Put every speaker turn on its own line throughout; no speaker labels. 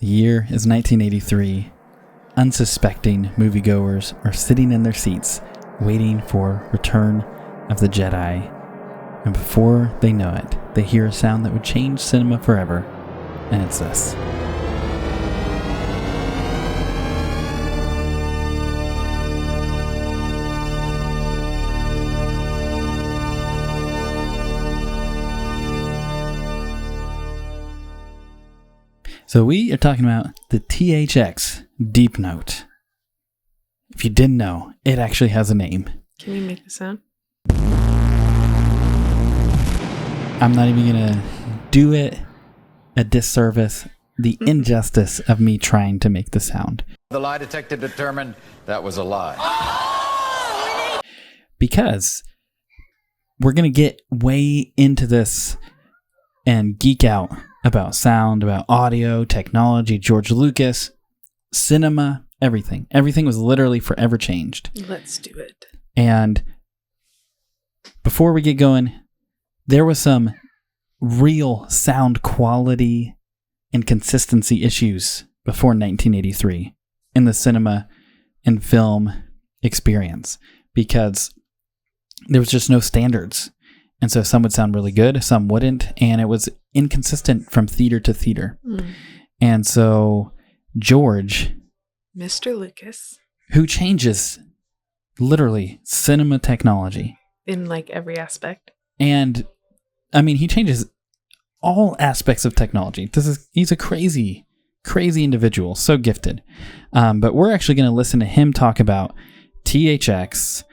The year is 1983. Unsuspecting moviegoers are sitting in their seats, waiting for Return of the Jedi. And before they know it, they hear a sound that would change cinema forever. And it's this. So we are talking about the THX Deep Note. If you didn't know, it actually has a name.
Can you make the sound?
I'm not even going to do it a disservice, the injustice of me trying to make the sound.
The lie detector determined that was a lie.
Because we're going to get way into this and geek out about sound, about audio, technology, George Lucas, cinema, everything. Everything was literally forever changed.
Let's do it.
And before we get going, there was some real sound quality and consistency issues before 1983 in the cinema and film experience because there was just no standards. And so some would sound really good, some wouldn't, and it was inconsistent from theater to theater. And so George,
Mr. Lucas,
who changes literally cinema technology
in like every aspect.
And I mean, he changes all aspects of technology. He's a crazy individual, so gifted. But we're actually going to listen to him talk about THX.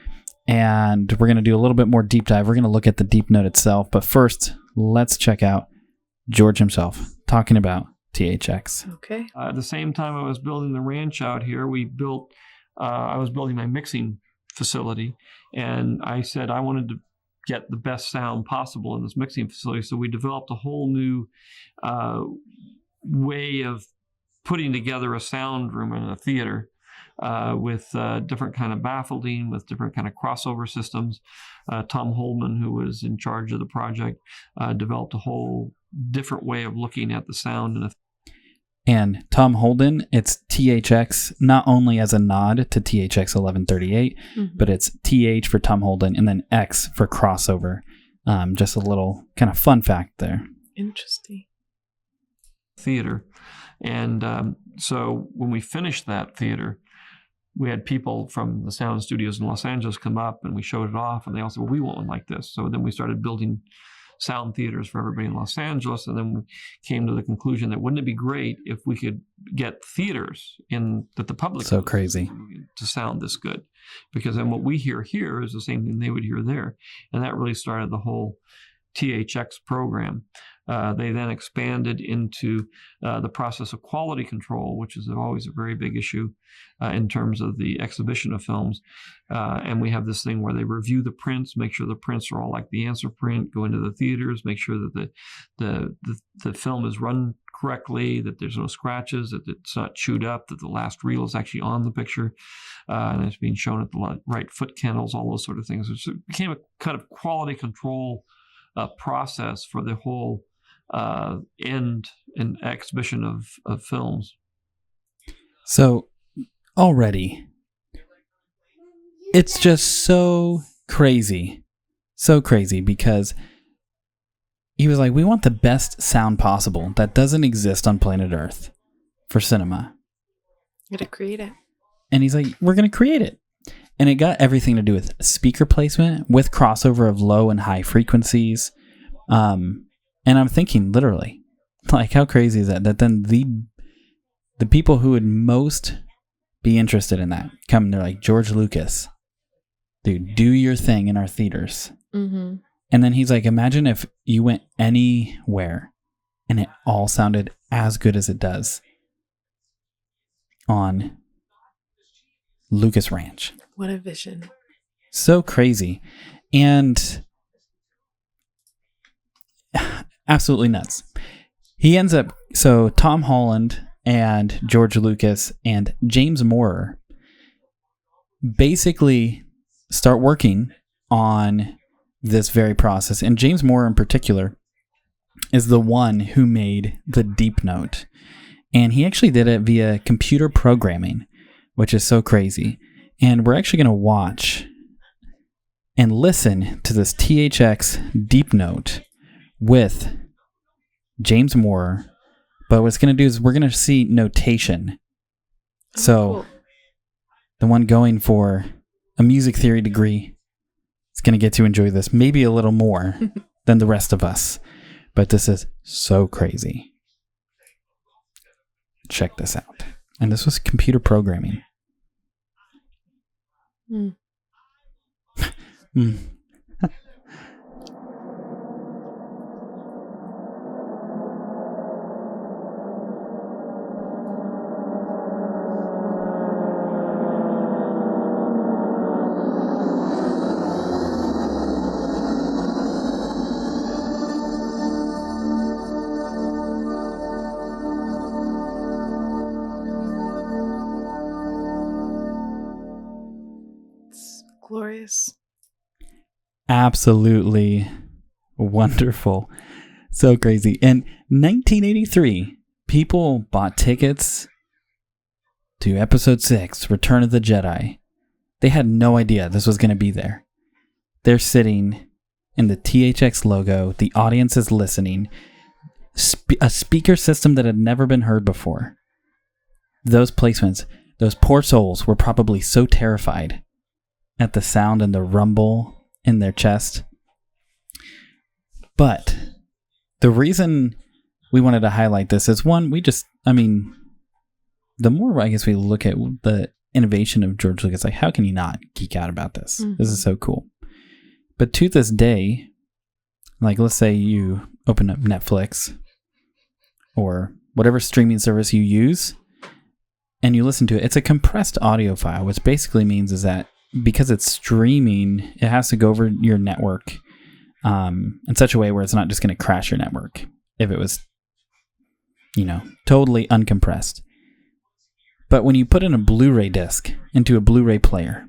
And we're going to do a little bit more deep dive. We're going to look at the Deep Note itself. But first, let's check out George himself talking about THX.
Okay.
At the same time I was building the ranch out here, I was building my mixing facility. And I said I wanted to get the best sound possible in this mixing facility. So we developed a whole new way of putting together a sound room in a theater. With different kind of baffling, with different kind of crossover systems. Tom Holman, who was in charge of the project, developed a whole different way of looking at the sound.
And Tom Holden, it's THX, not only as a nod to THX 1138, but it's TH for Tom Holden and then X for crossover. Just a little kind of fun fact there.
Interesting.
Theater. And so when we finished that theater, we had people from the sound studios in Los Angeles come up and we showed it off and they all said, well, we want one like this. So then we started building sound theaters for everybody in Los Angeles. And then we came to the conclusion that wouldn't it be great if we could get theaters that the public
so crazy
to sound this good? Because then what we hear here is the same thing they would hear there. And that really started the whole THX program. They then expanded into the process of quality control, which is always a very big issue in terms of the exhibition of films. And we have this thing where they review the prints, make sure the prints are all like the answer print, go into the theaters, make sure that the film is run correctly, that there's no scratches, that it's not chewed up, that the last reel is actually on the picture, and it's being shown at the right foot candles, all those sort of things. So it became a kind of quality control process for the whole end and exhibition of films.
So already, it's just so crazy because he was like, we want the best sound possible that doesn't exist on planet Earth for cinema.
Gotta create it.
And he's like, we're going to create it. And it got everything to do with speaker placement, with crossover of low and high frequencies. And I'm thinking literally, like, how crazy is that? That then the people who would most be interested in that come and they're like, George Lucas, dude, do your thing in our theaters.
Mm-hmm.
And then he's like, imagine if you went anywhere and it all sounded as good as it does on Lucas Ranch.
What a vision.
So crazy. And absolutely nuts. He ends up, so Tom Holland and George Lucas and James Moorer basically start working on this very process. And James Moorer in particular is the one who made the Deep Note. And he actually did it via computer programming, which is so crazy. And we're actually going to watch and listen to this THX Deep Note with James Moore. But what it's going to do is we're going to see notation. So
cool.
the one going for a music theory degree is going to get to enjoy this maybe a little more than the rest of us. But this is so crazy. Check this out. And this was computer programming.
Mm. It's glorious.
Absolutely wonderful. So crazy. In 1983, people bought tickets to Episode 6, Return of the Jedi. They had no idea this was going to be there. They're sitting in the THX logo. The audience is listening. A speaker system that had never been heard before. Those placements, those poor souls were probably so terrified at the sound and the rumble in their chest. But the reason we wanted to highlight this is one, the more I guess we look at the innovation of George Lucas, like how can you not geek out about this?
Mm-hmm.
This is so cool. But to this day, like let's say you open up Netflix or whatever streaming service you use and you listen to it, it's a compressed audio file, which basically means is that because it's streaming, it has to go over your network in such a way where it's not just going to crash your network if it was, totally uncompressed. But when you put in a Blu-ray disc into a Blu-ray player,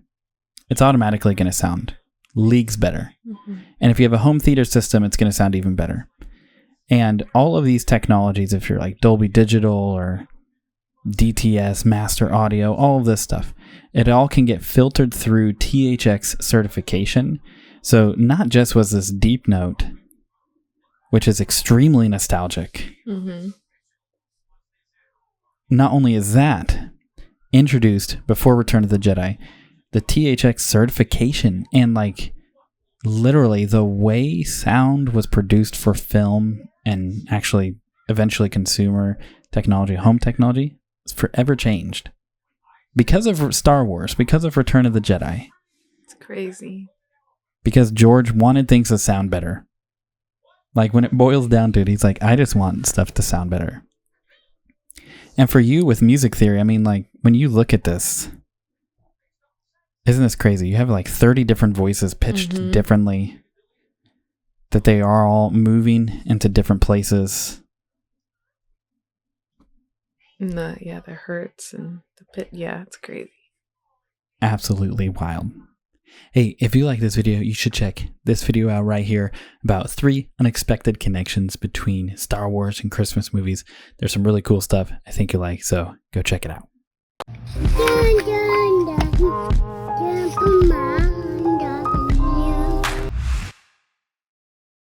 it's automatically going to sound leagues better. Mm-hmm. And if you have a home theater system, it's going to sound even better. And all of these technologies, if you're like Dolby Digital or DTS, Master Audio, all of this stuff, it all can get filtered through THX certification. So not just was this Deep Note, which is extremely nostalgic.
Mm-hmm.
Not only is that introduced before Return of the Jedi, the THX certification and like literally the way sound was produced for film and actually eventually consumer technology, home technology, is forever changed. Because of Star Wars, because of Return of the Jedi.
It's crazy.
Because George wanted things to sound better. Like when it boils down to it, he's like, I just want stuff to sound better. And for you with music theory, when you look at this, isn't this crazy? You have like 30 different voices pitched differently, that they are all moving into different places.
And the hurts and the pit. Yeah, it's crazy.
Absolutely wild. Hey, if you like this video, you should check this video out right here about 3 unexpected connections between Star Wars and Christmas movies. There's some really cool stuff I think you'll like, so go check it out.